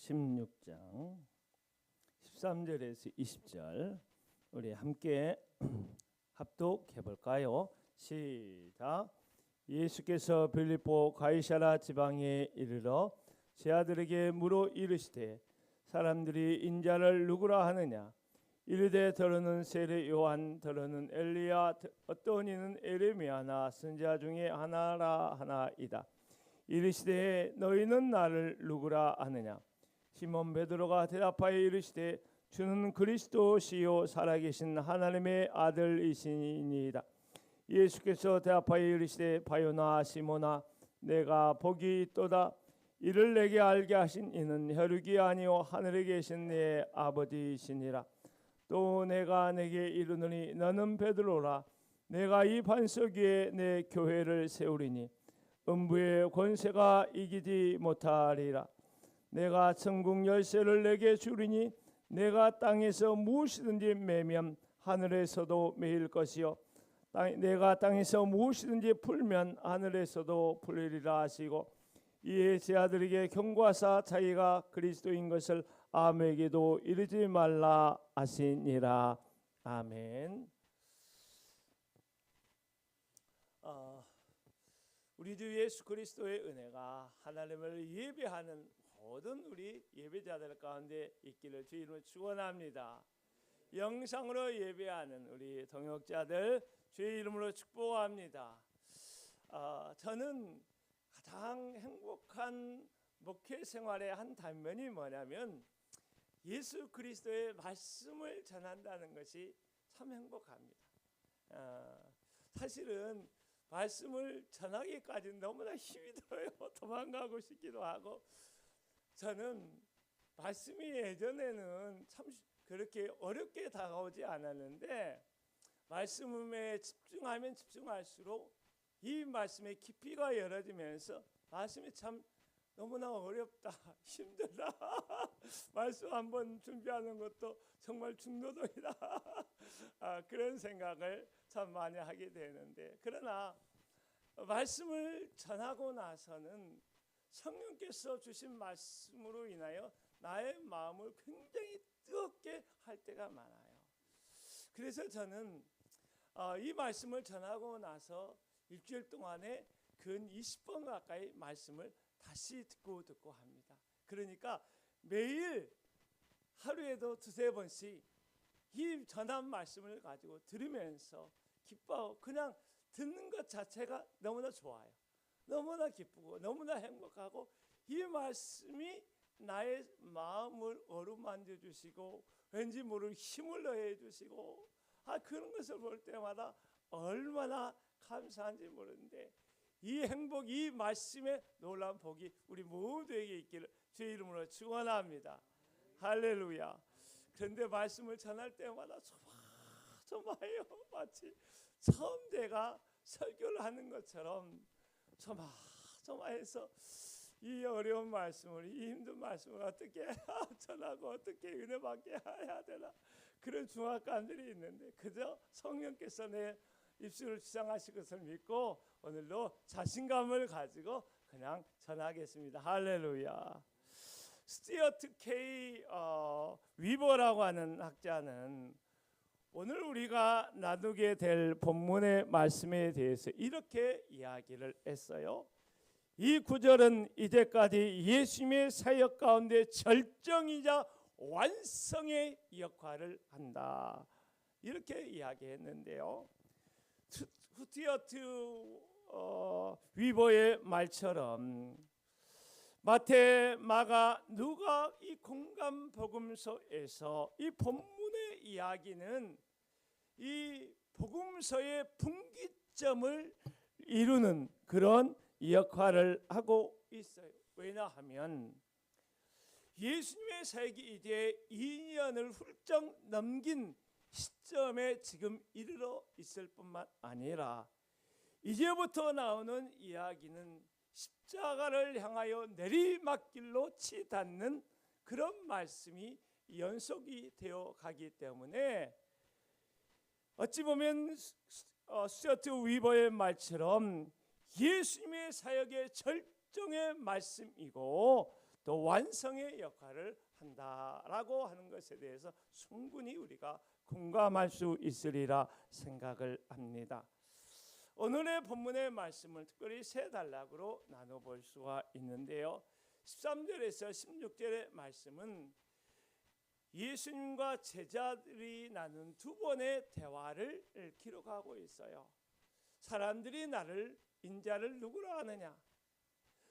16장 13절에서 20절 우리 함께 합독해 볼까요? 시작. 예수께서 빌립보 가이사랴 지방에 이르러 제 아들에게 물어 이르시되 사람들이 인자를 누구라 하느냐? 이르되 더러는 세례 요한, 더러는 엘리야, 어떤 이는 에레미야나 선지자 중에 하나라 하나이다. 이르시되 너희는 나를 누구라 하느냐? 시몬 베드로가 대답하여 이르시되 주는 그리스도시요 살아계신 하나님의 아들이시니이다. 예수께서 대답하여 이르시되 바요나 시몬아 내가 복이 있도다. 이를 내게 알게 하신 이는 혈육이 아니요 하늘에 계신 내 아버지이시니라. 또 내가 내게 이르노니 너는 베드로라. 내가 이 반석 위에 내 교회를 세우리니 음부의 권세가 이기지 못하리라. 내가 천국 열쇠를 내게 주리니 내가 땅에서 무엇이든지 매면 하늘에서도 매일 것이요 내가 땅에서 무엇이든지 풀면 하늘에서도 풀리리라 하시고 이에 제 아들에게 경고하사 자기가 그리스도인 것을 아무에게도 이르지 말라 하시니라. 아멘. 우리 주 예수 그리스도의 은혜가 하나님을 예배하는 모든 우리 예배자들 가운데 있기를 주 이름으로 축원합니다. 영상으로 예배하는 우리 동역자들 주의 이름으로 축복합니다. 저는 가장 행복한 목회 생활의 한 단면이 뭐냐면 예수 그리스도의 말씀을 전한다는 것이 참 행복합니다. 사실은 말씀을 전하기까지는 너무나 힘이 들어요. 도망가고 싶기도 하고. 저는 말씀이 예전에는 참 그렇게 어렵게 다가오지 않았는데 말씀에 집중하면 집중할수록 이 말씀의 깊이가 열어지면서 말씀이 참 너무나 어렵다, 힘들다. 말씀 한번 준비하는 것도 정말 중노동이다. 그런 생각을 참 많이 하게 되는데, 그러나 말씀을 전하고 나서는 성령께서 주신 말씀으로 인하여 나의 마음을 굉장히 뜨겁게 할 때가 많아요. 그래서 저는 이 말씀을 전하고 나서 일주일 동안에 근 20번 가까이 말씀을 다시 듣고 합니다. 그러니까 매일 하루에도 두세 번씩 이 전한 말씀을 가지고 들으면서 기뻐하고 그냥 듣는 것 자체가 너무나 좋아요. 너무나 기쁘고 너무나 행복하고 이 말씀이 나의 마음을 어루만져 주시고 왠지 모를 힘을 더해 주시고 그런 것을 볼 때마다 얼마나 감사한지 모르는데 이 행복, 이 말씀의 놀라운 복이 우리 모두에게 있기를 주의 이름으로 축원합니다. 할렐루야. 그런데 말씀을 전할 때마다 조마조마해요. 마치 처음 제가 설교를 하는 것처럼 조마조마해서 이 어려운 말씀을, 이 힘든 말씀을 어떻게 전하고 어떻게 은혜 받게 해야 되나, 그런 중압감들이 있는데 그저 성령께서 내 입술을 주장하실 것을 믿고 오늘도 자신감을 가지고 그냥 전하겠습니다. 할렐루야. 스튜어트 K 위버라고 하는 학자는 오늘 우리가 나누게 될 본문의 말씀에 대해서 이렇게 이야기를 했어요. 이 구절은 이제까지 예수님의 사역 가운데 절정이자 완성의 역할을 한다, 이렇게 이야기했는데요. 스튜어트 위버의 말처럼 마태, 마가, 누가 이 공간 복음서에서 이 본문의 이야기는 이 복음서의 분기점을 이루는 그런 역할을 하고 있어요. 왜냐하면 예수님의 사역이 이제 2년을 훌쩍 넘긴 시점에 지금 이르러 있을 뿐만 아니라 이제부터 나오는 이야기는 십자가를 향하여 내리막길로 치닫는 그런 말씀이 연속이 되어 가기 때문에 어찌 보면 스튜어트 위버의 말처럼 예수님의 사역의 절정의 말씀이고 또 완성의 역할을 한다라고 하는 것에 대해서 충분히 우리가 공감할 수 있으리라 생각을 합니다. 오늘의 본문의 말씀을 특별히 세 단락으로 나눠볼 수가 있는데요. 13절에서 16절의 말씀은 예수님과 제자들이 나눈 두 번의 대화를 기록하고 있어요. 사람들이 나를 인자를 누구라 하느냐?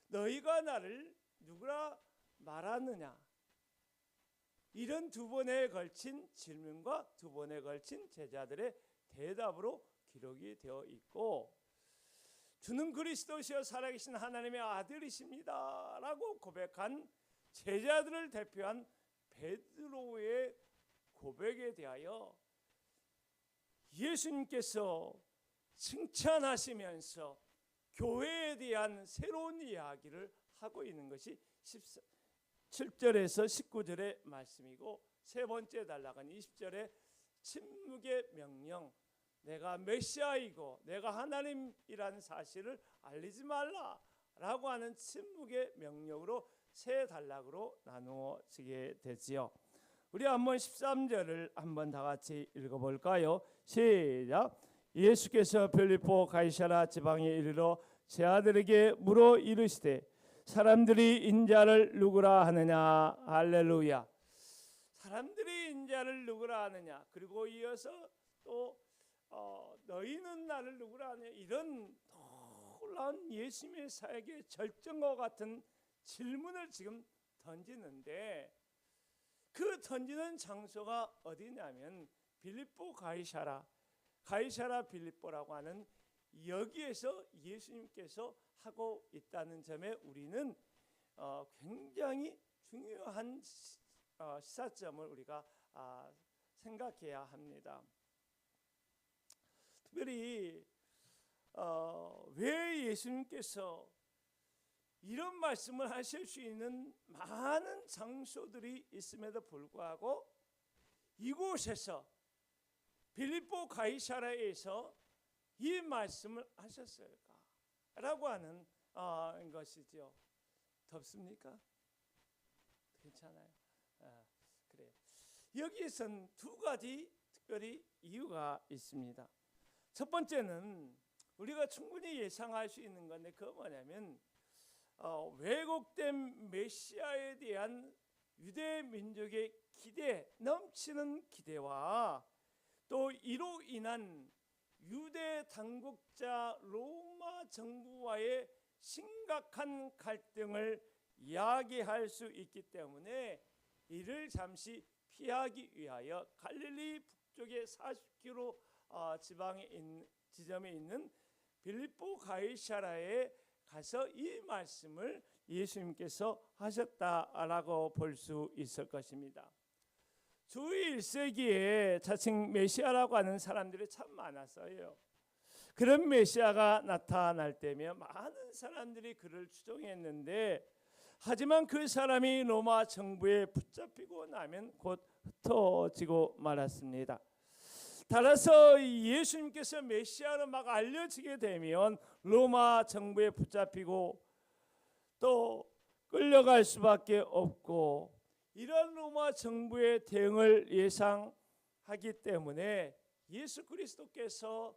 너희가 나를 누구라 말하느냐? 이런 두 번에 걸친 질문과 두 번에 걸친 제자들의 대답으로 기록이 되어 있고, 주는 그리스도시여 살아계신 하나님의 아들이십니다 라고 고백한 제자들을 대표한 베드로의 고백에 대하여 예수님께서 칭찬하시면서 교회에 대한 새로운 이야기를 하고 있는 것이 17절에서 19절의 말씀이고, 세 번째 단락은 20절의 침묵의 명령, 내가 메시아이고 내가 하나님이라는 사실을 알리지 말라라고 하는 침묵의 명령으로 세 단락으로 나누어지게 되지요. 우리 한번 13절을 한번 다 같이 읽어볼까요? 시작. 예수께서 빌립보 가이사랴 지방에 이르러 제 아들에게 물어 이르시되 사람들이 인자를 누구라 하느냐? 할렐루야. 사람들이 인자를 누구라 하느냐? 그리고 이어서 또 너희는 나를 누구라 하느냐? 이런 놀라운 예수님의 사역의 절정과 같은 질문을 지금 던지는데, 그 던지는 장소가 어디냐면 빌립보 가이사랴 빌립보라고 하는 여기에서 예수님께서 하고 있다는 점에 우리는 굉장히 중요한 시사점을 우리가 생각해야 합니다. 특별히 왜 예수님께서 이런 말씀을 하실 수 있는 많은 장소들이 있음에도 불구하고 이곳에서 빌립보 가이사랴에서 이 말씀을 하셨을까? 라고 하는 것이죠. 덥습니까? 괜찮아요. 그래요. 여기에선 두 가지 특별히 이유가 있습니다. 첫 번째는 우리가 충분히 예상할 수 있는 건데, 그거 뭐냐면 왜곡된 메시아에 대한 유대 민족의 기대, 넘치는 기대와 또 이로 인한 유대 당국자 로마 정부와의 심각한 갈등을 이야기할 수 있기 때문에 이를 잠시 피하기 위하여 갈릴리 북쪽의 40km 지점에 있는 빌립보 가이사랴에 가서 이 말씀을 예수님께서 하셨다라고 볼 수 있을 것입니다. 주 1세기에 자칭 메시아라고 하는 사람들이 참 많았어요. 그런 메시아가 나타날 때면 많은 사람들이 그를 추종했는데, 하지만 그 사람이 로마 정부에 붙잡히고 나면 곧 흩어지고 말았습니다. 따라서 예수님께서 메시아로 막 알려지게 되면 로마 정부에 붙잡히고 또 끌려갈 수밖에 없고, 이런 로마 정부의 대응을 예상하기 때문에 예수 그리스도께서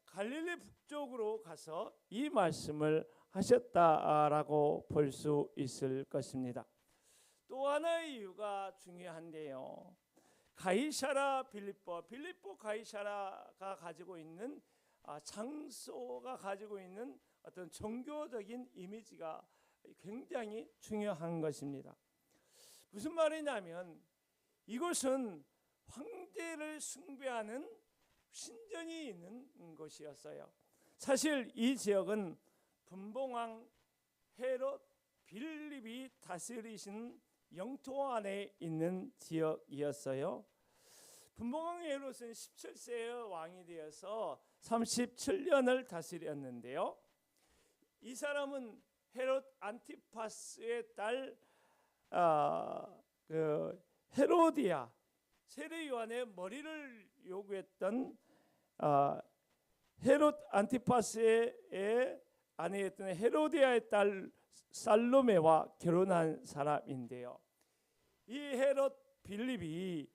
갈릴리 북쪽으로 가서 이 말씀을 하셨다라고 볼 수 있을 것입니다. 또 하나의 이유가 중요한데요. 가이사랴 빌립보 가이사랴가 가지고 있는 장소가 가지고 있는 어떤 종교적인 이미지가 굉장히 중요한 것입니다. 무슨 말이냐면 이곳은 황제를 숭배하는 신전이 있는 곳이었어요. 사실 이 지역은 분봉왕 헤롯 빌립이 다스리신 영토 안에 있는 지역이었어요. 분봉왕 헤롯은 17세의 왕이 되어서 37년을 다스렸는데요. 이 사람은 헤롯 안티파스의 딸 헤로디아, 세례 요한의 머리를 요구했던 헤롯 안티파스의 아내였던 헤로디아의 딸 살로메와 결혼한 사람인데요. 이 헤롯 빌립이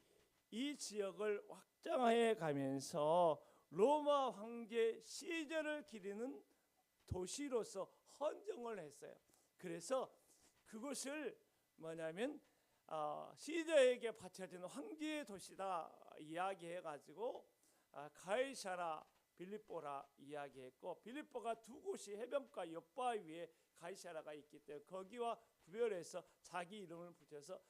이 지역을 확장해 가면서 로마 황제 시저를 기리는 도시로서 헌정을 했어요. 그래서 그곳을 뭐냐면 시저에게 바쳐진 황제의 도시다 이야기해가지고 가이사라 빌립보라 이야기했고, 빌립보가 두 곳이 해변가 옆바위에 가이사라가 있기 때문에 거기와 구별해서 자기 이름을 붙여서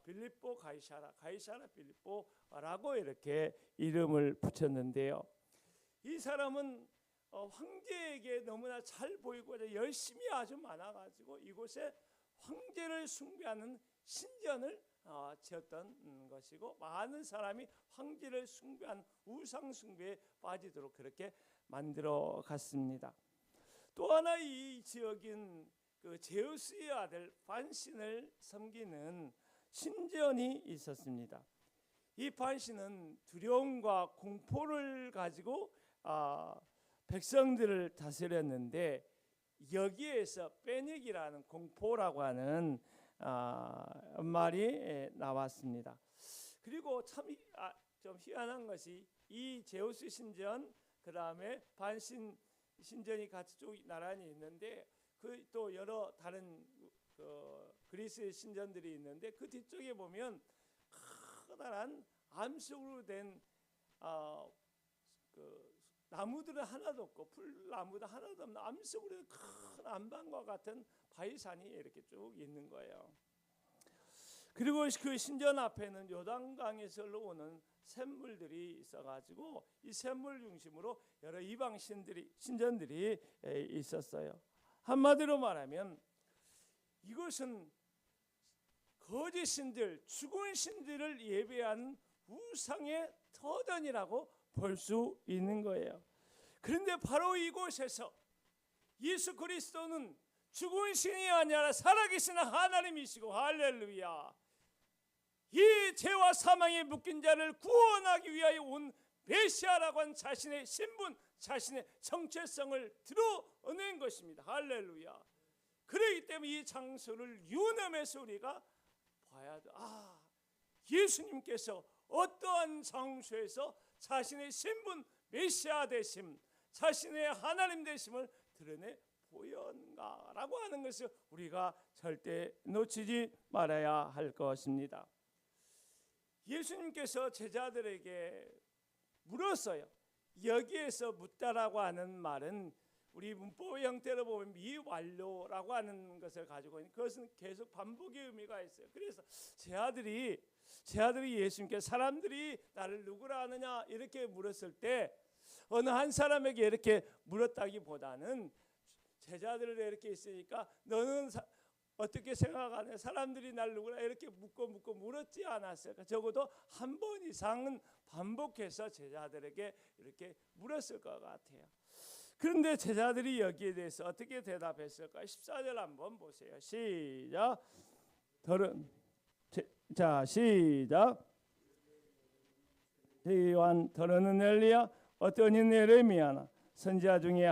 빌립보 가이사라, 가이사라 빌립보라고 이렇게 이름을 붙였는데요. 이 사람은 황제에게 너무나 잘 보이고 열심히 아주 많아가지고 이곳에 황제를 숭배하는 신전을 지었던 것이고, 많은 사람이 황제를 숭배한 우상 숭배에 빠지도록 그렇게 만들어 갔습니다. 또 하나 이 지역인 그 제우스의 아들 반신을 섬기는 신전이 있었습니다. 이 반신은 두려움과 공포를 가지고 백성들을 다스렸는데, 여기에서 빼닉이라는 공포라고 하는 말이 나왔습니다. 그리고 참 좀 희한한 것이 이 제우스 신전, 그 다음에 반신 신전이 같이 쭉 나란히 있는데, 그 또 여러 다른 그리스 신전들이 있는데, 그 뒤쪽에 보면 커다란 암석으로 된 나무들은 하나도 없고 풀나무도 하나도 없는 암석으로 된 큰 안방과 같은 바위산이 이렇게 쭉 있는 거예요. 그리고 그 신전 앞에는 요단강에서 흘러오는 샘물들이 있어가지고 이 샘물 중심으로 여러 이방 신전들이 있었어요. 한마디로 말하면 이것은 거짓 신들, 죽은 신들을 예배하는 우상의 터전이라고 볼 수 있는 거예요. 그런데 바로 이곳에서 예수 그리스도는 죽은 신이 아니라 살아계신 하나님이시고, 할렐루야, 이 죄와 사망에 묶인 자를 구원하기 위하여 온 메시아라고 한 자신의 신분, 자신의 정체성을 드러낸 것입니다. 할렐루야. 그렇기 때문에 이 장소를 유념해서 우리가 봐야 돼. 예수님께서 어떠한 장소에서 자신의 신분, 메시아 되심, 자신의 하나님 되심을 드러내 보였는가라고 하는 것을 우리가 절대 놓치지 말아야 할 것입니다. 예수님께서 제자들에게 물었어요. 여기에서 묻다라고 하는 말은 우리 문법 형태로 보면 미완료라고 하는 것을 가지고 있는, 그것은 계속 반복의 의미가 있어요. 그래서 제자들이 예수님께 사람들이 나를 누구라 하느냐 이렇게 물었을 때 어느 한 사람에게 이렇게 물었다기보다는 제자들을 이렇게 있으니까 너는 어떻게 생각하냐, 사람들이 날 누구라 이렇게 묻고 물었지 않았을까. 적어도 한 번 이상은 반복해서 제자들에게 이렇게 물었을 것 같아요. 그런데 제자들이 여기에 대해서 어떻게 대답했을까? 14절 한번 보세요. 시작. 시작. 요한 더러는 엘리야, 어떤 이는 예레미야나 선지자 중에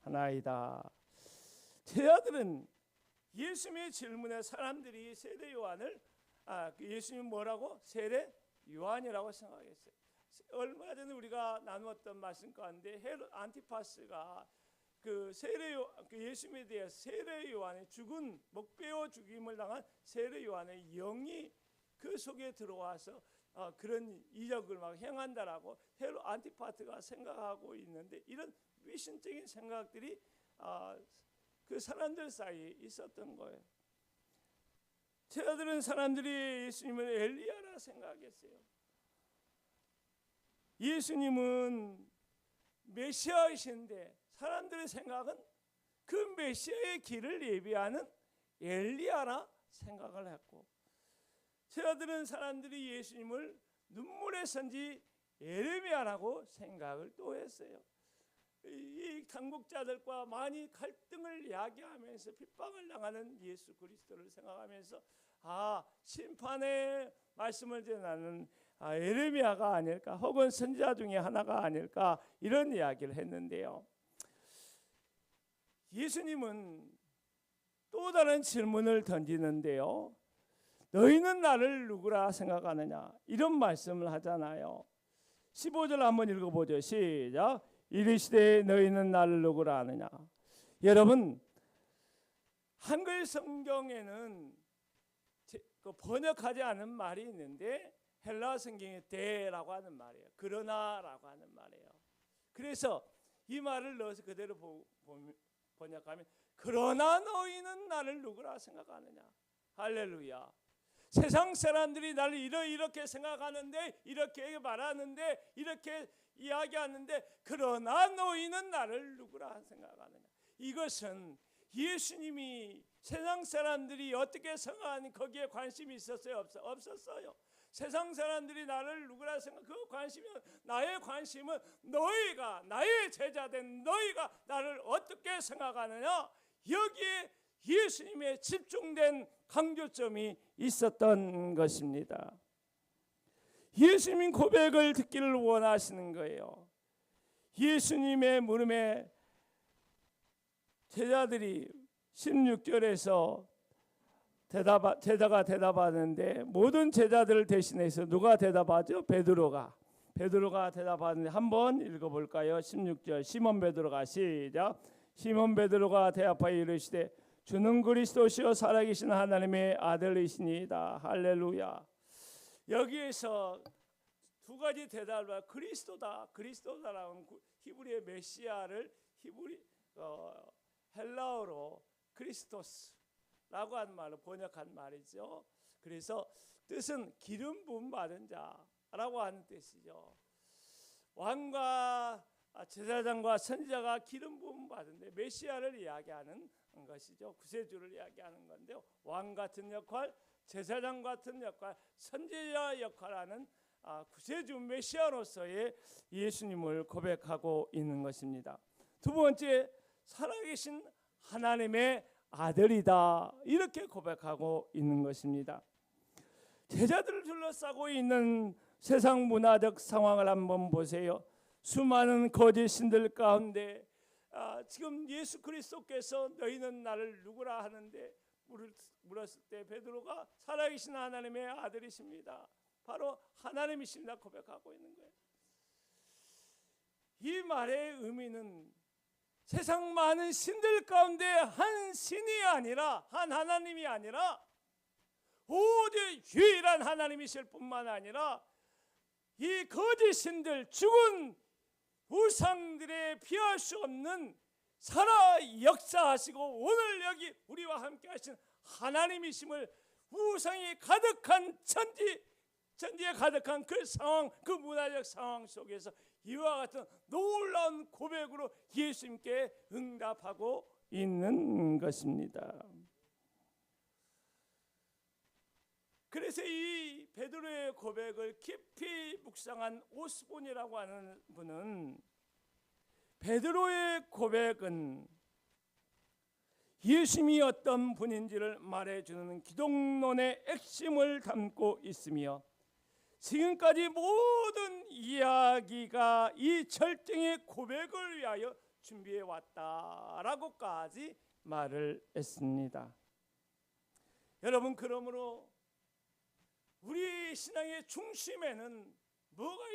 하나이다. 제자들은 예수님의 질문에 사람들이 세례 요한을 예수님 뭐라고? 세례 요한이라고 생각했어요. 얼마 전에 우리가 나누었던 말씀 가운데 헤롯 안티파스가 그 예수님에 대해서 세례 요한의 죽은 목베어 죽임을 당한 세례 요한의 영이 그 속에 들어와서 그런 이적을 막 행한다라고 헤롯 안티파스가 생각하고 있는데, 이런 미신적인 생각들이 그 사람들 사이에 있었던 거예요. 제자들은 사람들이 예수님을 엘리야라 생각했어요. 예수님은 메시아이신데 사람들의 생각은 그 메시아의 길을 예비하는 엘리야라 생각을 했고, 제자들은 사람들이 예수님을 눈물의 선지 예레미야라고 생각을 또 했어요. 이 당국자들과 많이 갈등을 야기하면서 핍박을 당하는 예수 그리스도를 생각하면서 심판의 말씀을 전하는 예레미야가 아닐까, 혹은 선지자 중에 하나가 아닐까, 이런 이야기를 했는데요. 예수님은 또 다른 질문을 던지는데요. 너희는 나를 누구라 생각하느냐? 이런 말씀을 하잖아요. 15절 한번 읽어보죠. 시작. 이르시되 너희는 나를 누구라 하느냐? 여러분, 한글 성경에는 번역하지 않은 말이 있는데 헬라 성경에 대라고 하는 말이에요. 그러나라고 하는 말이에요. 그래서 이 말을 넣어서 그대로 번역하면 그러나 너희는 나를 누구라 생각하느냐? 할렐루야. 세상 사람들이 나를 이렇게 생각하는데, 이렇게 말하는데, 이렇게 이야기하는데 그러나 너희는 나를 누구라 생각하느냐? 이것은 예수님이 세상 사람들이 어떻게 생각하니 거기에 관심이 있었어요? 없었어요. 세상 사람들이 나를 누구라 생각, 그 관심이, 나의 관심은 너희가, 나의 제자된 너희가 나를 어떻게 생각하느냐? 여기에 예수님의 집중된 강조점이 있었던 것입니다. 예수님 고백을 듣기를 원하시는 거예요. 예수님의 물음에 제자들이 16절에서 제자가 대답하는데, 모든 제자들을 대신해서 누가 대답하죠? 베드로가 대답하는데, 한번 읽어볼까요? 16절 시몬 베드로가, 시작. 시몬 베드로가 대답하여 이르시되 주는 그리스도시요 살아계신 하나님의 아들이시니이다. 할렐루야. 여기에서 두 가지 대답을, 그리스도다라는 히브리의 메시아를 헬라어로 크리스토스라고 하는 말로 번역한 말이죠. 그래서 뜻은 기름 부음 받은 자라고 하는 뜻이죠. 왕과 제사장과 선지자가 기름 부음 받은데 메시아를 이야기하는 것이죠. 구세주를 이야기하는 건데요. 왕 같은 역할, 제사장 같은 역할, 선지자 역할하는 구세주 메시아로서의 예수님을 고백하고 있는 것입니다. 두 번째, 살아계신 하나님의 아들이다, 이렇게 고백하고 있는 것입니다. 제자들을 둘러싸고 있는 세상 문화적 상황을 한번 보세요. 수많은 거짓 신들 가운데 지금 예수 그리스도께서 너희는 나를 누구라 하는데 물었을 때 베드로가 살아계신 하나님의 아들이십니다, 바로 하나님이십니다 고백하고 있는 거예요. 이 말의 의미는 세상 많은 신들 가운데 한 신이 아니라, 한 하나님이 아니라 오직 유일한 하나님이실 뿐만 아니라 이 거짓 신들, 죽은 우상들의 피할 수 없는 살아 역사하시고 오늘 여기 우리와 함께 하신 하나님이심을, 우상이 가득한 천지에 가득한 그 상황, 그 문화적 상황 속에서 이와 같은 놀라운 고백으로 예수님께 응답하고 있는 것입니다. 그래서 이 베드로의 고백을 깊이 묵상한 오스본이라고 하는 분은, 베드로의 고백은 예수님이 어떤 분인지를 말해주는 기독론의 핵심을 담고 있으며, 지금까지 모든 이야기가 이 절정의 고백을 위하여 준비해 왔다라고까지 말을 했습니다. 여러분, 그러므로 우리 신앙의 중심에는 뭐가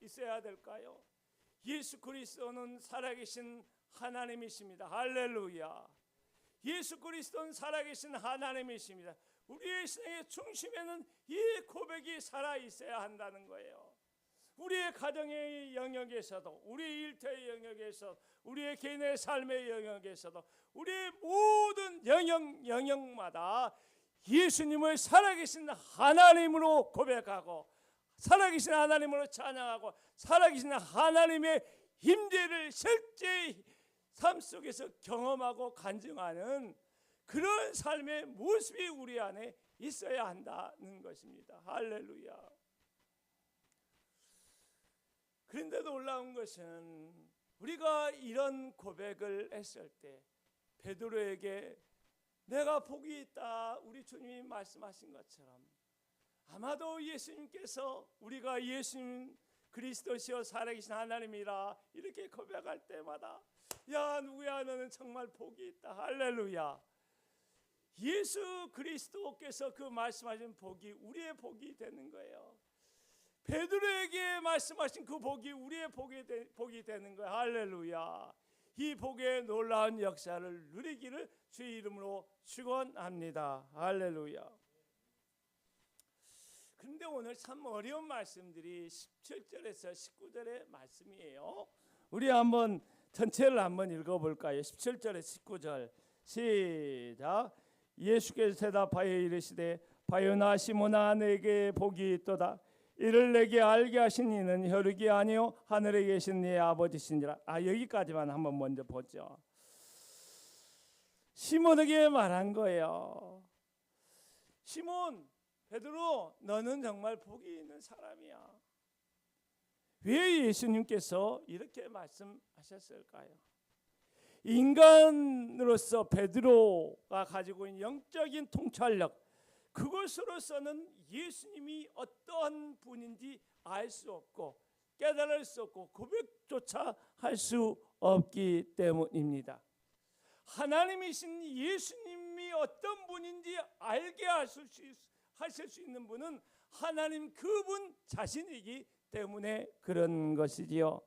있어야 될까요? 예수 그리스도는 살아계신 하나님이십니다. 할렐루야. 예수 그리스도는 살아계신 하나님이십니다. 우리의 신앙의 중심에는 이 고백이 살아있어야 한다는 거예요. 우리의 가정의 영역에서도, 우리의 일터의 영역에서, 우리의 개인의 삶의 영역에서도, 우리의 모든 영역마다 예수님을 살아계신 하나님으로 고백하고, 살아계신 하나님으로 찬양하고, 살아계신 하나님의 임재를 실제 삶 속에서 경험하고 간증하는 그런 삶의 모습이 우리 안에 있어야 한다는 것입니다. 할렐루야. 그런데 놀라운 것은 우리가 이런 고백을 했을 때 베드로에게 내가 복이 있다, 우리 주님이 말씀하신 것처럼 아마도 예수님께서 우리가 예수님 그리스도시여 살아계신 하나님이라 이렇게 고백할 때마다 야 누구야 너는 정말 복이 있다, 할렐루야, 예수 그리스도께서 그 말씀하신 복이 우리의 복이 되는 거예요. 베드로에게 말씀하신 그 복이 우리의 복이 되는 거예요. 할렐루야. 이 복의 놀라운 역사를 누리기를 주의 이름으로 축원합니다. 할렐루야. 그런데 오늘 참 어려운 말씀들이 17절에서 19절의 말씀이에요. 우리 한번 전체를 한번 읽어볼까요? 17절에 19절 시작. 예수께서 대답하여 이르시되 바요나 시몬아 내게 복이 있도다. 이를 내게 알게 하신 이는 혈육이 아니요 하늘에 계신 네 아버지시니라. 여기까지만 한번 먼저 보죠. 시몬에게 말한 거예요. 시몬 베드로, 너는 정말 복이 있는 사람이야. 왜 예수님께서 이렇게 말씀하셨을까요? 인간으로서 베드로가 가지고 있는 영적인 통찰력, 그것으로서는 예수님이 어떠한 분인지 알 수 없고 깨달을 수 없고 고백조차 할 수 없기 때문입니다. 하나님이신 예수님이 어떤 분인지 알게 하실 수 있는 분은 하나님 그분 자신이기 때문에 그런 것이지요.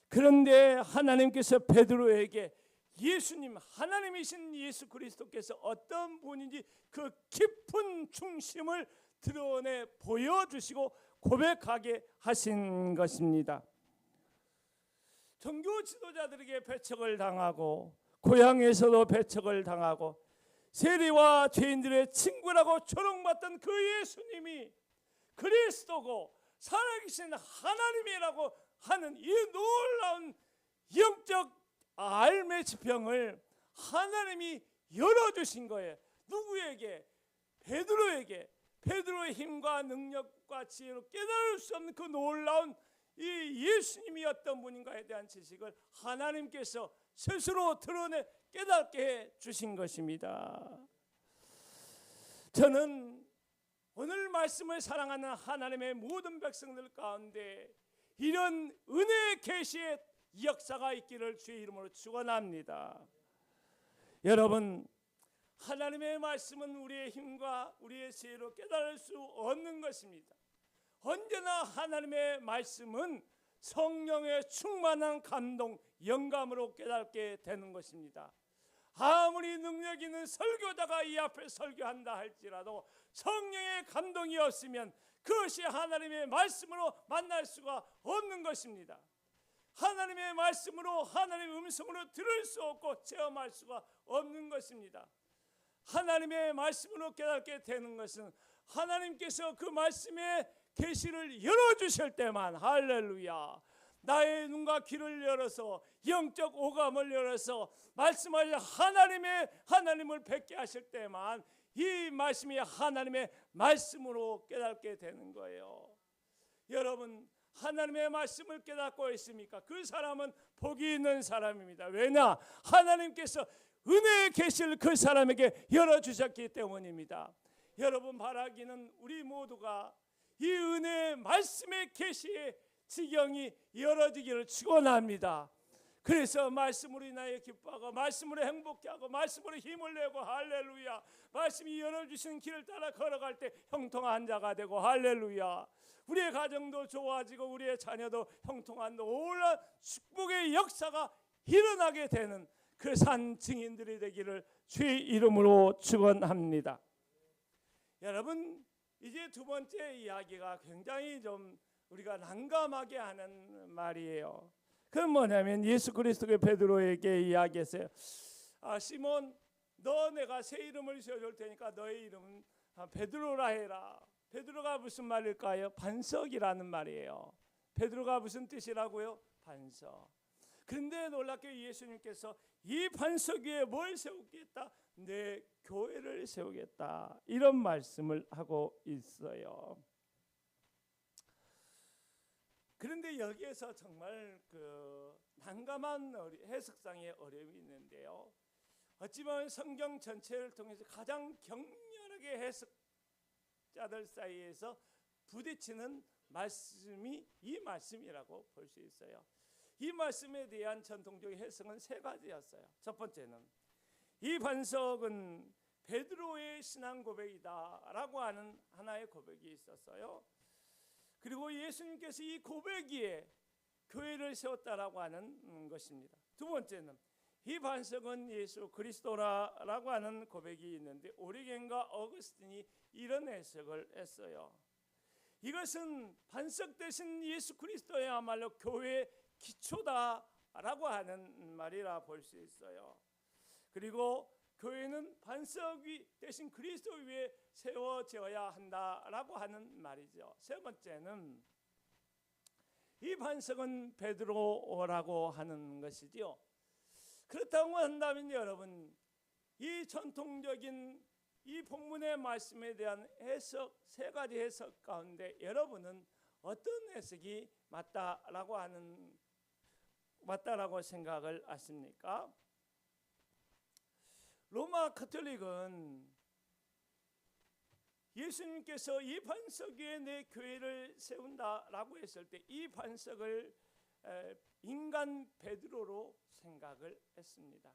그런데 하나님께서 베드로에게 예수님, 하나님이신 예수 그리스도께서 어떤 분인지 그 깊은 중심을 드러내 보여주시고 고백하게 하신 것입니다. 종교 지도자들에게 배척을 당하고 고향에서도 배척을 당하고 세리와 죄인들의 친구라고 조롱받던 그 예수님이 그리스도고 살아계신 하나님이라고 하는 이 놀라운 영적 알매 지평을 하나님이 열어주신 거예요. 누구에게? 베드로에게. 베드로의 힘과 능력과 지혜로 깨달을 수 없는 그 놀라운 이 예수님이 어떤 분인가에 대한 지식을 하나님께서 스스로 드러내 깨닫게 해 주신 것입니다. 저는 오늘 말씀을 사랑하는 하나님의 모든 백성들 가운데 이런 은혜의 계시의 역사가 있기를 주의 이름으로 축원합니다. 여러분, 하나님의 말씀은 우리의 힘과 우리의 지혜로 깨달을 수 없는 것입니다. 언제나 하나님의 말씀은 성령의 충만한 감동, 영감으로 깨닫게 되는 것입니다. 아무리 능력 있는 설교자가 이 앞에 설교한다 할지라도 성령의 감동이 없으면 그것이 하나님의 말씀으로 만날 수가 없는 것입니다. 하나님의 말씀으로 하나님의 음성으로 들을 수 없고 체험할 수가 없는 것입니다. 하나님의 말씀으로 깨닫게 되는 것은 하나님께서 그 말씀의 계시를 열어주실 때만, 할렐루야, 나의 눈과 귀를 열어서 영적 오감을 열어서 말씀하신 하나님을 뵙게 하실 때만 이 말씀이 하나님의 말씀으로 깨닫게 되는 거예요. 여러분, 하나님의 말씀을 깨닫고 있습니까? 그 사람은 복이 있는 사람입니다. 왜냐? 하나님께서 은혜의 계시를 그 사람에게 열어주셨기 때문입니다. 여러분, 바라기는 우리 모두가 이 은혜의 말씀의 계시의 지경이 열어지기를 축원합니다. 그래서 말씀으로 인하여 기뻐하고 말씀으로 행복해하고 말씀으로 힘을 내고 할렐루야, 말씀이 열어주신 길을 따라 걸어갈 때 형통한 자가 되고 할렐루야, 우리의 가정도 좋아지고 우리의 자녀도 형통한 놀라운 축복의 역사가 일어나게 되는 그 산 증인들이 되기를 주의 이름으로 축원합니다. 여러분, 이제 두 번째 이야기가 굉장히 좀 우리가 난감하게 하는 말이에요. 그건 뭐냐면 예수 그리스도의 베드로에게 이야기했어요. 시몬, 너 내가 새 이름을 지어줄 테니까 너의 이름은 베드로라 해라. 베드로가 무슨 말일까요? 반석이라는 말이에요. 베드로가 무슨 뜻이라고요? 반석. 그런데 놀랍게 예수님께서 이 반석 위에 뭘 세우겠다? 내 교회를 세우겠다, 이런 말씀을 하고 있어요. 그런데 여기에서 정말 그 난감한 해석상의 어려움이 있는데요. 어찌 보면 성경 전체를 통해서 가장 격렬하게 해석자들 사이에서 부딪히는 말씀이 이 말씀이라고 볼 수 있어요. 이 말씀에 대한 전통적인 해석은 세 가지였어요. 첫 번째는 이 반석은 베드로의 신앙 고백이다라고 하는 하나의 고백이 있었어요. 그리고 예수님께서 이 고백 위에 교회를 세웠다라고 하는 것입니다. 두 번째는 이 반석은 예수 그리스도라고 하는 고백이 있는데 오리겐과 어거스틴이 이런 해석을 했어요. 이것은 반석 대신 예수 그리스도야말로 교회의 기초다라고 하는 말이라 볼 수 있어요. 그리고 교회는 반석 위 대신 그리스도 위에 세워져야 한다라고 하는 말이죠. 세 번째는 이 반석은 베드로라고 하는 것이지요. 그렇다고 한다면 여러분, 이 전통적인 이 본문의 말씀에 대한 해석, 세 가지 해석 가운데 여러분은 어떤 해석이 맞다라고 생각을 하십니까? 로마 가톨릭은 예수님께서 이 반석 위에 내 교회를 세운다라고 했을 때 이 반석을 인간 베드로로 생각을 했습니다.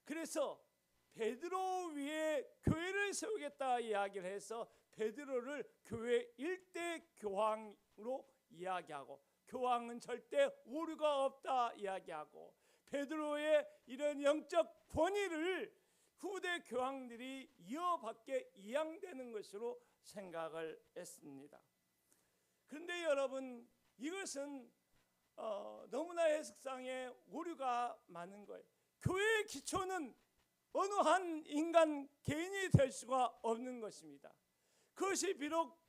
그래서 베드로 위에 교회를 세우겠다 이야기를 해서 베드로를 교회 일대 교황으로 이야기하고, 교황은 절대 오류가 없다 이야기하고, 베드로의 이런 영적 권위를 후대 교황들이 이어받게 이양되는 것으로 생각을 했습니다. 그런데 여러분, 이것은 너무나 해석상에 오류가 많은 거예요. 교회의 기초는 어느 한 인간 개인이 될 수가 없는 것입니다. 그것이 비록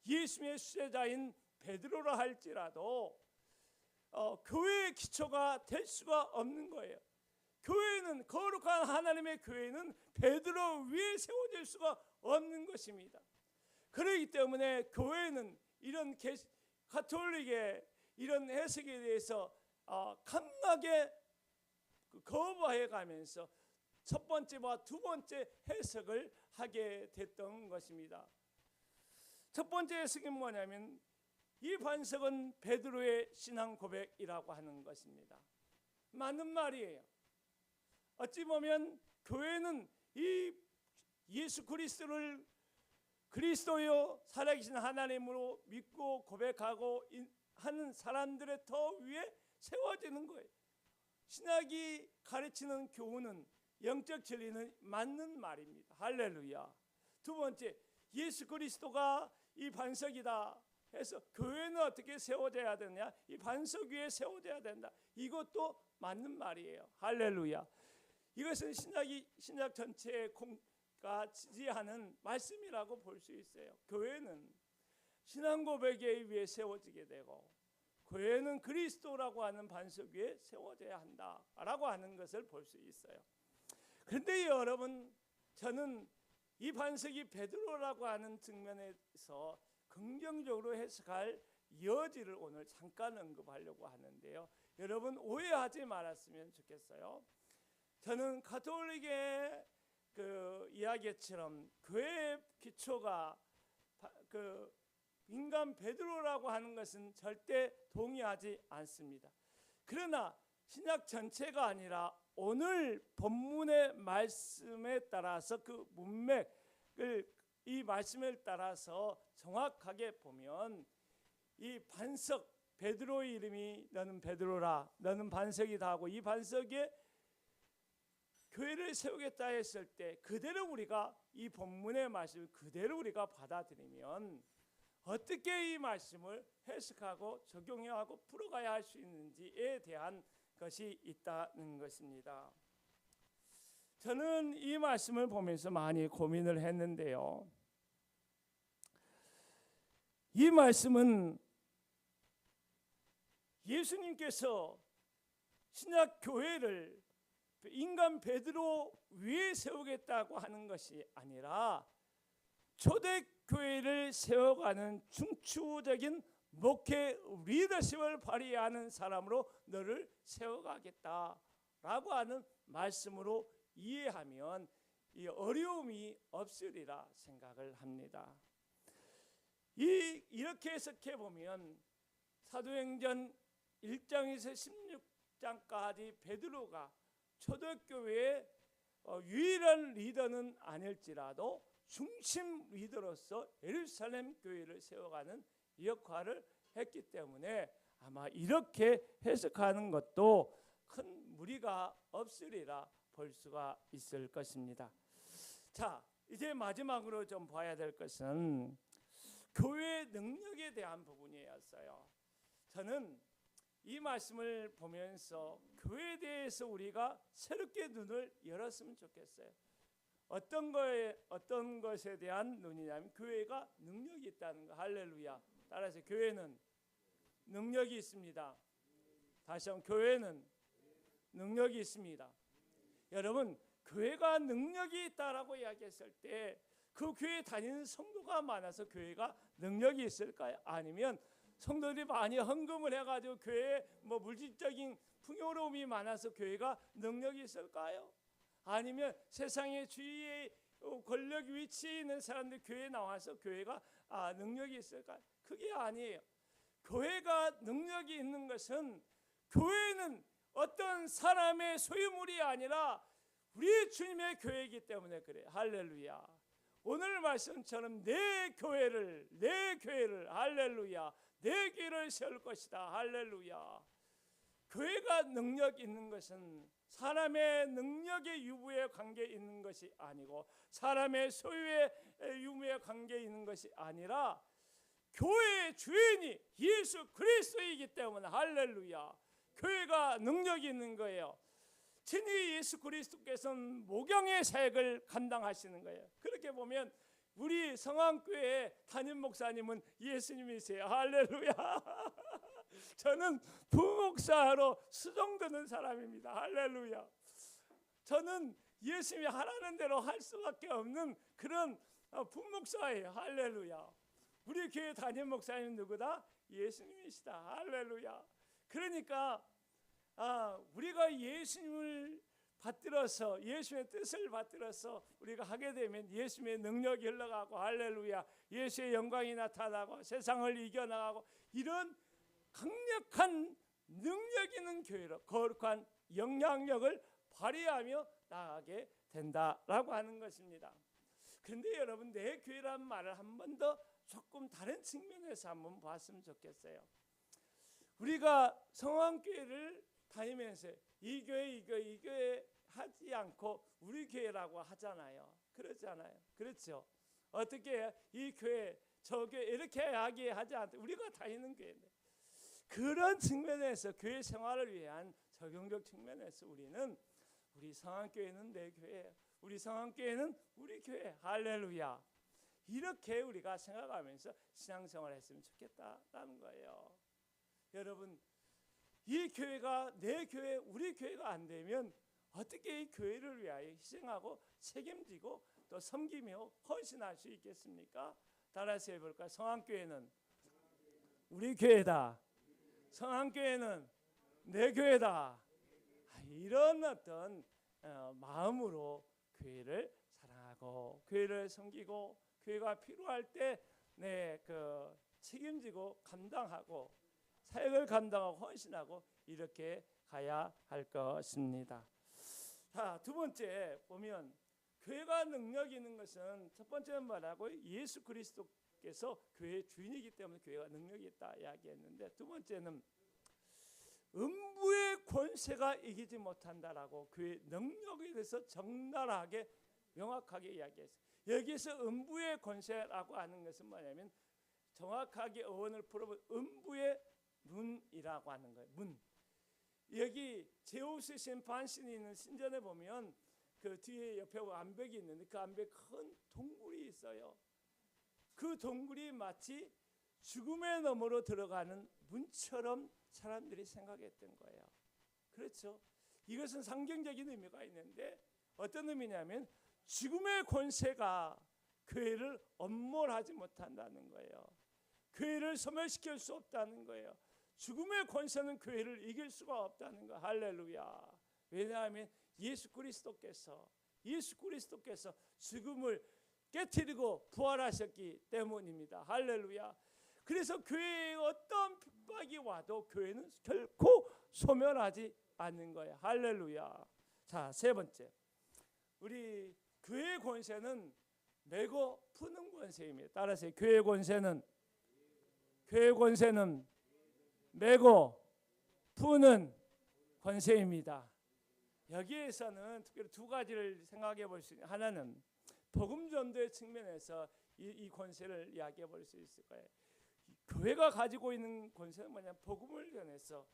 예수님의 수제자인 베드로라 할지라도 교회의 기초가 될 수가 없는 거예요. 교회는, 거룩한 하나님의 교회는 베드로 위에 세워질 수가 없는 것입니다. 그렇기 때문에 교회는 이런 가톨릭의 이런 해석에 대해서 강하게 거부해 가면서 첫 번째와 두 번째 해석을 하게 됐던 것입니다. 첫 번째 해석은 뭐냐면 이 반석은 베드로의 신앙 고백이라고 하는 것입니다. 맞는 말이에요. 어찌 보면 교회는 이 예수 그리스도를 그리스도요 살아계신 하나님으로 믿고 고백하고 하는 사람들의 더 위에 세워지는 거예요. 신학이 가르치는 교훈은, 영적 진리는 맞는 말입니다. 할렐루야. 두 번째, 예수 그리스도가 이 반석이다 해서 교회는 어떻게 세워져야 되느냐? 이 반석 위에 세워져야 된다. 이것도 맞는 말이에요. 할렐루야. 이것은 신약 전체가 지지하는 말씀이라고 볼 수 있어요. 교회는 신앙 고백에 의해 세워지게 되고, 교회는 그리스도라고 하는 반석 위에 세워져야 한다라고 하는 것을 볼 수 있어요. 그런데 여러분, 저는 이 반석이 베드로라고 하는 측면에서 긍정적으로 해석할 여지를 오늘 잠깐 언급하려고 하는데요. 여러분 오해하지 말았으면 좋겠어요. 저는 가톨릭의 그 이야기처럼 교회의 기초가 그 인간 베드로라고 하는 것은 절대 동의하지 않습니다. 그러나 신약 전체가 아니라 오늘 본문의 말씀에 따라서 그 문맥을, 이 말씀을 따라서 정확하게 보면 이 반석, 베드로의 이름이 너는 베드로라, 너는 반석이다 하고 이 반석에 교회를 세우겠다 했을 때 그대로 우리가 이 본문의 말씀을 그대로 우리가 받아들이면 어떻게 이 말씀을 해석하고 적용하고 풀어가야 할 수 있는지에 대한 것이 있다는 것입니다. 저는 이 말씀을 보면서 많이 고민을 했는데요. 이 말씀은 예수님께서 신약 교회를 인간 베드로 위에 세우겠다고 하는 것이 아니라 초대교회를 세워가는 중추적인 목회 리더십을 발휘하는 사람으로 너를 세워가겠다라고 하는 말씀으로 이해하면 이 어려움이 없으리라 생각을 합니다. 이렇게 해석해 보면 사도행전 1장에서 16장까지 베드로가 초대교회의 유일한 리더는 아닐지라도 중심 리더로서 예루살렘 교회를 세워가는 역할을 했기 때문에 아마 이렇게 해석하는 것도 큰 무리가 없으리라 볼 수가 있을 것입니다. 자, 이제 마지막으로 좀 봐야 될 것은 교회의 능력에 대한 부분이었어요. 저는 이 말씀을 보면서 교회에 대해서 우리가 새롭게 눈을 열었으면 좋겠어요. 어떤 것에 대한 눈이냐면 교회가 능력이 있다는 거. 할렐루야. 따라서 교회는 능력이 있습니다. 다시 한번 교회는 능력이 있습니다. 여러분, 교회가 능력이 있다라고 이야기했을 때 그 교회 다니는 성도가 많아서 교회가 능력이 있을까요? 아니면 성도들이 많이 헌금을 해가지고 교회에 물질적인 풍요로움이 많아서 교회가 능력이 있을까요? 아니면 세상의 주위에 권력 위치에 있는 사람들 교회에 나와서 교회가 능력이 있을까요? 그게 아니에요. 교회가 능력이 있는 것은 교회는 어떤 사람의 소유물이 아니라 우리 주님의 교회이기 때문에 그래요. 할렐루야. 오늘 말씀처럼 내 교회를 할렐루야, 내 교회를 세울 것이다. 할렐루야. 교회가 능력 있는 것은 사람의 능력의 유무에 관계 있는 것이 아니고 사람의 소유의 유무에 관계 있는 것이 아니라 교회의 주인이 예수 그리스도이기 때문에 할렐루야. 교회가 능력이 있는 거예요. 친히 예수 그리스도께서는 목양의 사역을 감당하시는 거예요. 그렇게 보면 우리 성안교회 담임 목사님은 예수님이세요. 할렐루야. 저는 부목사로 수종드는 사람입니다. 할렐루야. 저는 예수님이 하라는 대로 할 수밖에 없는 그런 부목사예요. 할렐루야. 우리 교회 담임 목사님 누구다? 예수님이시다. 할렐루야. 그러니까 우리가 예수님을 받들어서 예수의 뜻을 받들어서 우리가 하게 되면 예수의 능력이 흘러가고 할렐루야, 예수의 영광이 나타나고 세상을 이겨나가고 이런 강력한 능력 있는 교회로 거룩한 영향력을 발휘하며 나아가게 된다라고 하는 것입니다. 그런데 여러분, 내 교회라는 말을 한 번 더 조금 다른 측면에서 한번 봤으면 좋겠어요. 우리가 성황교회를 다니면서 이 교회 하지 않고 우리 교회라고 하잖아요. 그렇잖아요. 그렇죠. 어떻게 해요? 이 교회 저 교회 이렇게 하지 않고 우리가 다니는 교회인데, 그런 측면에서 교회 생활을 위한 적용적 측면에서 우리 성황교회는 내 교회예요. 우리 성황교회는 우리 교회. 할렐루야. 이렇게 우리가 생각하면서 신앙생활을 했으면 좋겠다라는 거예요. 여러분, 이 교회가 내 교회, 우리 교회가 안 되면 어떻게 이 교회를 위하여 희생하고 책임지고 또 섬기며 헌신할 수 있겠습니까? 따라서 해볼까요? 성황교회는 우리 교회다. 성황교회는 내 교회다. 이런 어떤 마음으로 교회를 사랑하고 교회를 섬기고 교회가 필요할 때 책임지고 감당하고 사역을 감당하고 헌신하고 이렇게 가야 할 것입니다. 자, 두 번째 보면 교회가 능력이 있는 것은 첫 번째는 뭐라고? 예수 그리스도께서 교회의 주인이기 때문에 교회가 능력이 있다 이야기했는데, 두 번째는 음부의 권세가 이기지 못한다라고 교회의 능력에 대해서 적나라하게 명확하게 이야기했어요. 여기서 음부의 권세라고 하는 것은 뭐냐면 정확하게 어원을 풀어보면 음부의 문이라고 하는 거예요. 문. 여기 제우스 심판신이 있는 신전에 보면 그 뒤에 옆에 암벽이 있는데 그 암벽에 큰 동굴이 있어요. 그 동굴이 마치 죽음의 너머로 들어가는 문처럼 사람들이 생각했던 거예요. 그렇죠? 이것은 상징적인 의미가 있는데 어떤 의미냐면 죽음의 권세가 교회를 엄몰하지 못한다는 거예요. 교회를 소멸시킬 수 없다는 거예요. 죽음의 권세는 교회를 이길 수가 없다는 거. 할렐루야. 왜냐하면 예수 그리스도께서 죽음을 깨트리고 부활하셨기 때문입니다. 할렐루야. 그래서 교회에 어떤 핍박이 와도 교회는 결코 소멸하지 않는 거예요. 할렐루야. 자, 세 번째, 우리 교회 권세는 메고 푸는 권세입니다. 따라서 교회 권세는 메고 푸는 권세입니다. 여기에서는 특별히 두 가지를 생각해 볼 수 있는, 하나는 복음 전도의 측면에서 이 권세를 이야기해 볼 수 있을 거예요. 교회가 가지고 있는 권세는 뭐냐? 복음을 전해서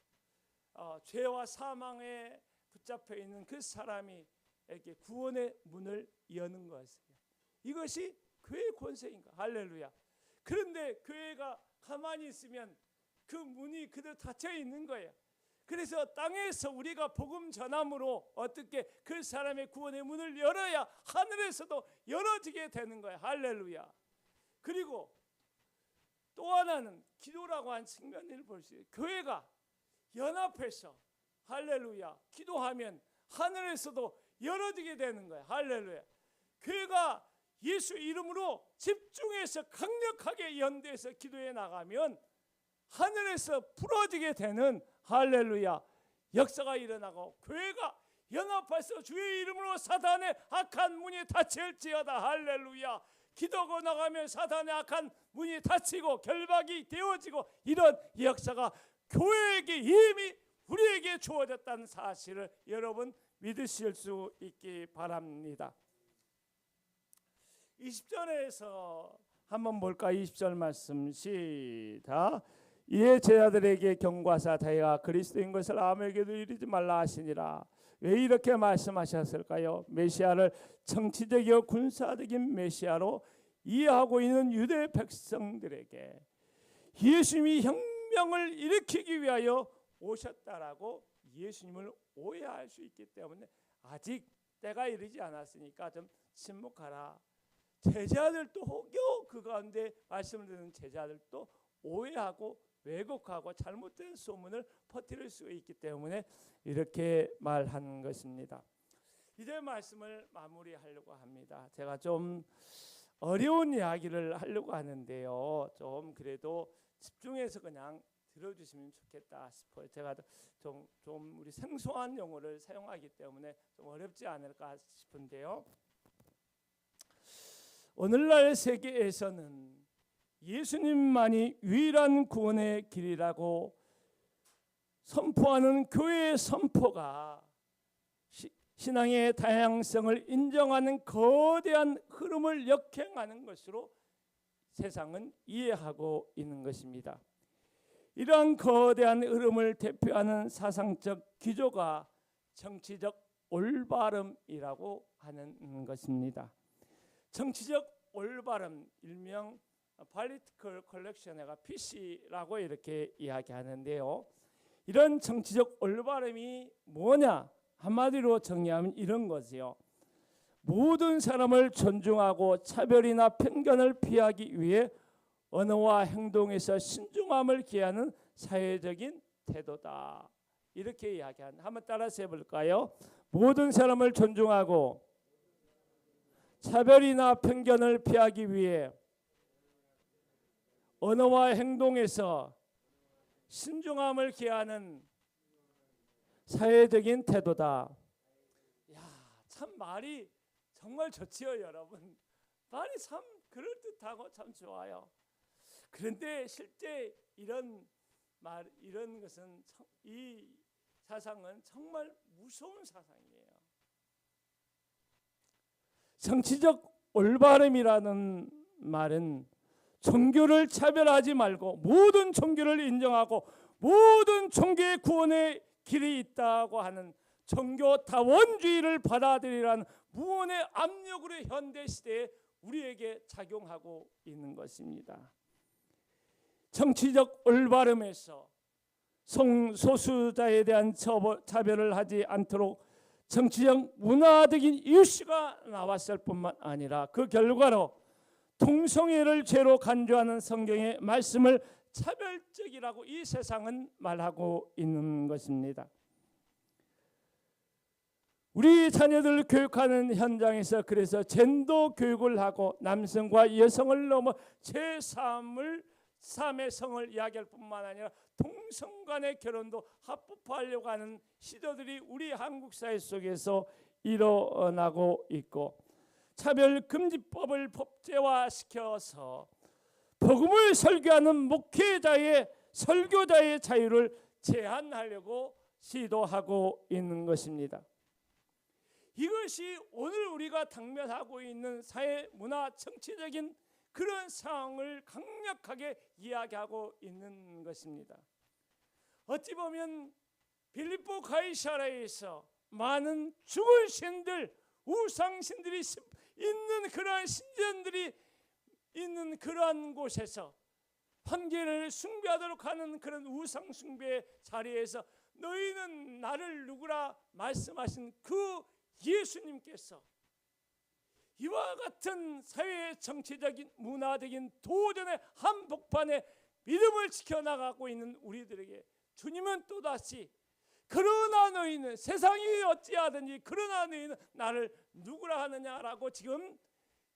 죄와 사망에 붙잡혀 있는 그 사람이 이렇게 구원의 문을 여는 것이에요. 이것이 교회의 권세인가? 할렐루야. 그런데 교회가 가만히 있으면 그 문이 그대로 닫혀 있는 거예요. 그래서 땅에서 우리가 복음 전함으로 어떻게 그 사람의 구원의 문을 열어야 하늘에서도 열어지게 되는 거예요. 할렐루야. 그리고 또 하나는 기도라고 하는 측면을 볼 수 있어요. 교회가 연합해서 할렐루야 기도하면 하늘에서도 열어지게 되는 거예요. 할렐루야. 교회가 예수 이름으로 집중해서 강력하게 연대해서 기도해 나가면 하늘에서 풀어지게 되는 할렐루야 역사가 일어나고, 교회가 연합해서 주의 이름으로 사단의 악한 문이 닫힐지어다 할렐루야 기도하고 나가면 사단의 악한 문이 닫히고 결박이 되어지고, 이런 역사가 교회에게 이미 우리에게 주어졌다는 사실을 여러분 믿으실 수 있기 바랍니다. 20절에서 한번 볼까? 20절 말씀 시작. 이에 제자들에게 경고하사 자기가 그리스도인 것을 아무에게도 이르지 말라 하시니라. 왜 이렇게 말씀하셨을까요? 메시아를 정치적이고 군사적인 메시아로 이해하고 있는 유대 백성들에게 예수님이 혁명을 일으키기 위하여 오셨다라고 예수님을 오해할 수 있기 때문에 아직 때가 이르지 않았으니까 좀 침묵하라. 제자들도 혹여 그 가운데 말씀을 듣는 제자들도 오해하고 왜곡하고 잘못된 소문을 퍼뜨릴 수 있기 때문에 이렇게 말한 것입니다. 이제 말씀을 마무리하려고 합니다. 제가 좀 어려운 이야기를 하려고 하는데요, 좀 그래도 집중해서 그냥 들어주시면 좋겠다 싶어요. 제가 좀 우리 생소한 용어를 사용하기 때문에 좀 어렵지 않을까 싶은데요, 오늘날 세계에서는 예수님만이 유일한 구원의 길이라고 선포하는 교회의 선포가 신앙의 다양성을 인정하는 거대한 흐름을 역행하는 것으로 세상은 이해하고 있는 것입니다. 이러한 거대한 흐름을 대표하는 사상적 기조가 정치적 올바름이라고 하는 것입니다. 정치적 올바름, 일명 Political Correction가 PC라고 이렇게 이야기하는데요, 이런 정치적 올바름이 뭐냐? 한마디로 정리하면 이런 거지요. 모든 사람을 존중하고 차별이나 편견을 피하기 위해 언어와 행동에서 신중함을 기하는 사회적인 태도다. 이렇게 이야기하는, 한번 따라서 해볼까요? 모든 사람을 존중하고 차별이나 편견을 피하기 위해 언어와 행동에서 신중함을 기하는 사회적인 태도다. 야, 참 말이 정말 좋지요, 여러분. 말이 참 그럴듯하고 참 좋아요. 그런데 실제 이런 것은 이 사상은 정말 무서운 사상이에요. 정치적 올바름이라는 말은 종교를 차별하지 말고 모든 종교를 인정하고 모든 종교의 구원의 길이 있다고 하는 종교 다원주의를 받아들이라는 무언의 압력으로 현대 시대에 우리에게 작용하고 있는 것입니다. 정치적 올바름에서 성소수자에 대한 차별을 하지 않도록 정치적 문화적인 이슈가 나왔을 뿐만 아니라 그 결과로 동성애를 죄로 간주하는 성경의 말씀을 차별적이라고 이 세상은 말하고 있는 것입니다. 우리 자녀들을 교육하는 현장에서 그래서 젠더 교육을 하고 남성과 여성을 넘어 제3의 성을 이야기할 뿐만 아니라 동성 간의 결혼도 합법화하려고 하는 시도들이 우리 한국 사회 속에서 일어나고 있고, 차별금지법을 법제화시켜서 복음을 설교하는 목회자의 설교자의 자유를 제한하려고 시도하고 있는 것입니다. 이것이 오늘 우리가 당면하고 있는 사회, 문화, 정치적인 그런 상황을 강력하게 이야기하고 있는 것입니다. 어찌 보면 빌립보 가이사랴에서 많은 죽은 신들, 우상신들이 있는 그러한 신전들이 있는 그러한 곳에서 황제를 숭배하도록 하는 그런 우상 숭배의 자리에서 너희는 나를 누구라 말씀하신 그 예수님께서 이와 같은 사회 정치적인 문화적인 도전의 한복판에 믿음을 지켜나가고 있는 우리들에게 주님은 또다시 그러나 너희는 세상이 어찌하든지 그러나 너희는 나를 누구라 하느냐라고 지금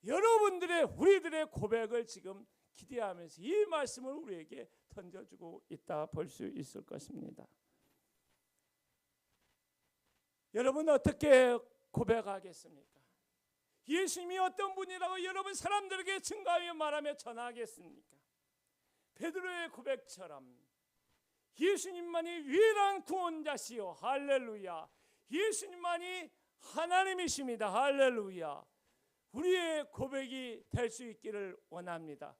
여러분들의 우리들의 고백을 지금 기대하면서 이 말씀을 우리에게 던져주고 있다 볼 수 있을 것입니다. 여러분 어떻게 고백하겠습니까? 예수님이 어떤 분이라고 여러분 사람들에게 증거하며 말하며 전하겠습니까? 베드로의 고백처럼 예수님만이 유일한 구원자시요 할렐루야, 예수님만이 하나님이십니다 할렐루야, 우리의 고백이 될 수 있기를 원합니다.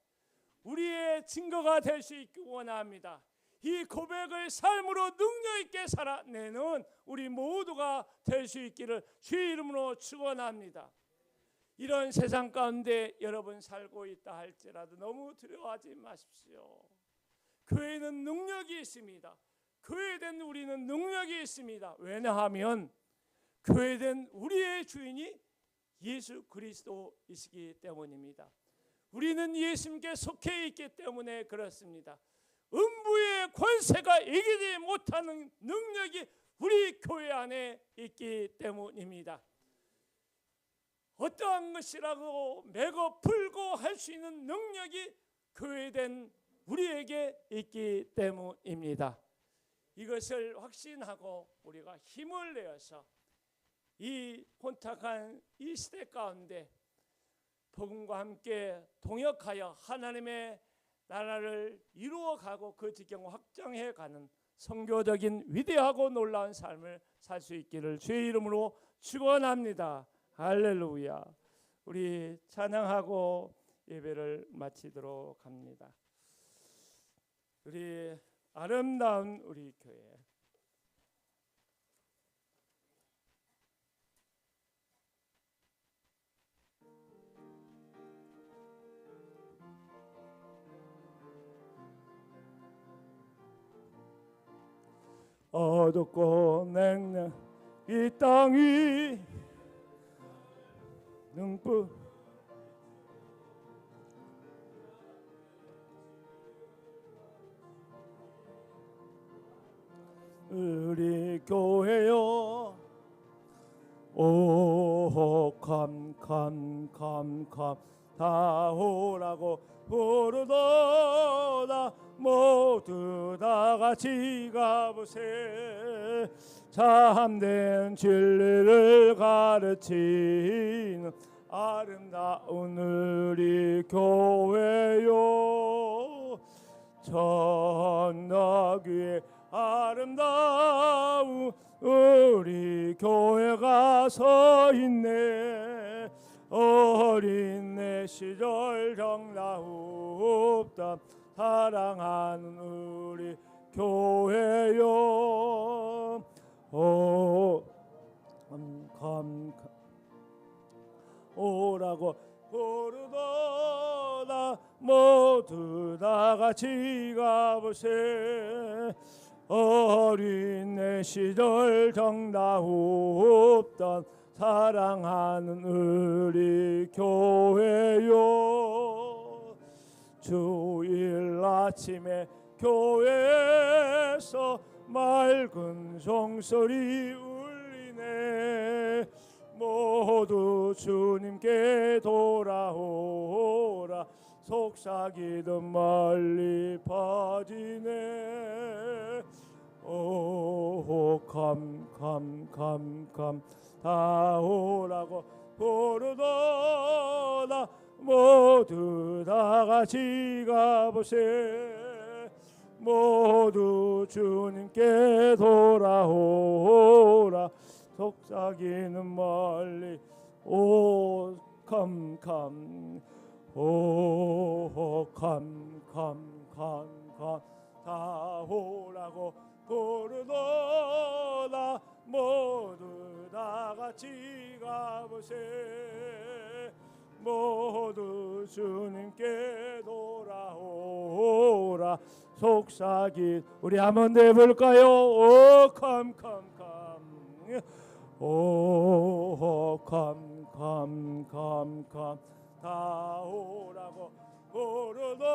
우리의 증거가 될 수 있기를 원합니다. 이 고백을 삶으로 능력 있게 살아내는 우리 모두가 될 수 있기를 주의 이름으로 축원합니다. 이런 세상 가운데 여러분 살고 있다 할지라도 너무 두려워하지 마십시오. 교회는 능력이 있습니다. 교회된 우리는 능력이 있습니다. 왜냐하면 교회된 우리의 주인이 예수 그리스도이시기 때문입니다. 우리는 예수님께 속해 있기 때문에 그렇습니다. 음부의 권세가 이기지 못하는 능력이 우리 교회 안에 있기 때문입니다. 어떠한 것이라고 매고 풀고 할 수 있는 능력이 교회된 우리에게 있기 때문입니다. 이것을 확신하고 우리가 힘을 내어서 이 혼탁한 이 시대 가운데 복음과 함께 동역하여 하나님의 나라를 이루어가고 그 지경을 확장해가는 선교적인 위대하고 놀라운 삶을 살 수 있기를 주의 이름으로 축원합니다. 할렐루야. 우리 찬양하고 예배를 마치도록 합니다. 우리 아름다운 우리 교회, 어둡고 맹렬 이 땅이 능부 우리 교회여 오 캄캄캄캄 다 오라고 부르도다 모두 다 같이 가보세 참된 진리를 가르치는 아름다운 우리 교회요 천덕 위에 아름다운 우리 교회가 서 있네 어린 내 시절 정다웁다 사랑하는 우리 교회요 오 오라고 부르도다 모두 다 같이 가보세 어린 내 시절 정다웁던 사랑하는 우리 교회요 주일 아침에 교회에서 맑은 종소리 울리네 모두 주님께 돌아오라 속삭이던 멀리 퍼지네 오 캄캄캄캄 다 오라고 부르노라. 모두 다 같이 가보세. 모두 주님께 돌아오라. 속삭이는 멀리 오 캄캄 오 캄캄캄캄 다 오라고 부르노라. 모두 다 같이 가보세. 모두 주님께 돌아오라. 속삭이 우리 한번 해볼까요? 오 캄캄캄 오 캄캄캄캄 다 오라고 부르노라.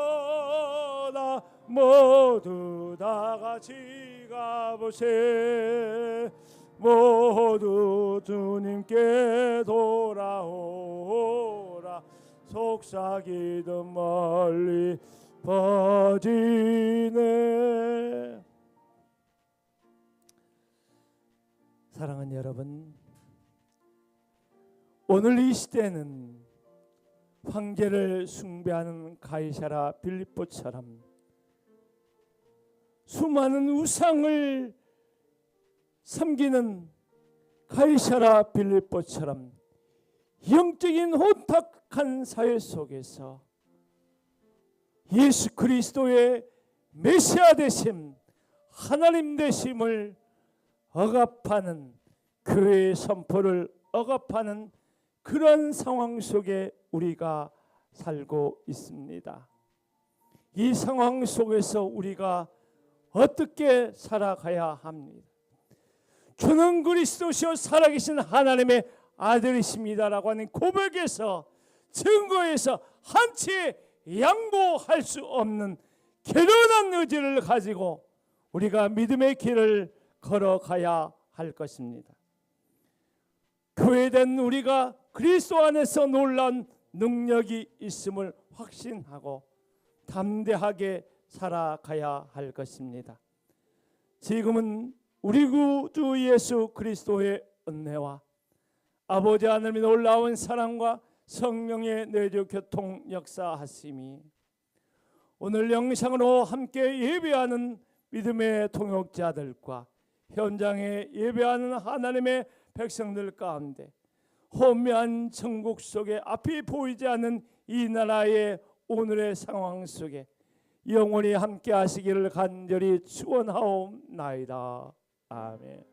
모두 다 같이 가보세. 모두 주님께 돌아오라. 속삭이듯 멀리 퍼지네. 사랑하는 여러분, 오늘 이 시대는 황제를 숭배하는 가이사라 빌립보처럼 수많은 우상을 섬기는 가이사라 빌립보처럼 영적인 혼탁한 사회 속에서 예수 그리스도의 메시아 되심, 하나님 되심을 억압하는, 교회의 선포를 억압하는 그런 상황 속에 우리가 살고 있습니다. 이 상황 속에서 우리가 어떻게 살아가야 합니다. 주는 그리스도시요 살아계신 하나님의 아들이십니다라고 하는 고백에서, 증거에서 한치 양보할 수 없는 결연한 의지를 가지고 우리가 믿음의 길을 걸어가야 할 것입니다. 교회된 우리가 그리스도 안에서 놀라운 능력이 있음을 확신하고 담대하게 살아가야 할 것입니다. 지금은 우리 구주 예수 그리스도의 은혜와 아버지 하나님의 놀라운 사랑과 성령의 내주 교통 역사하심이 오늘 영상으로 함께 예배하는 믿음의 동역자들과 현장에 예배하는 하나님의 백성들 가운데 혼미한 천국 속에 앞이 보이지 않는 이 나라의 오늘의 상황 속에 영원히 함께 하시기를 간절히 축원하옵나이다. 아멘.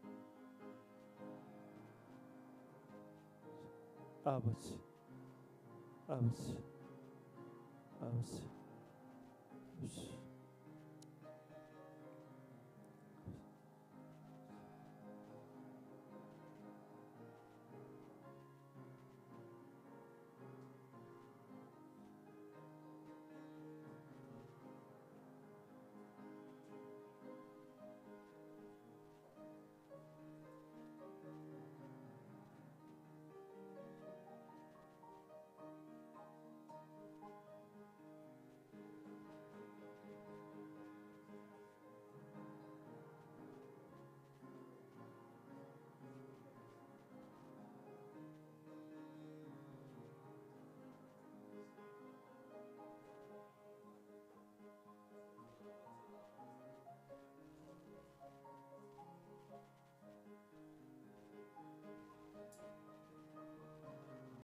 아버지, 아버지, 아버지.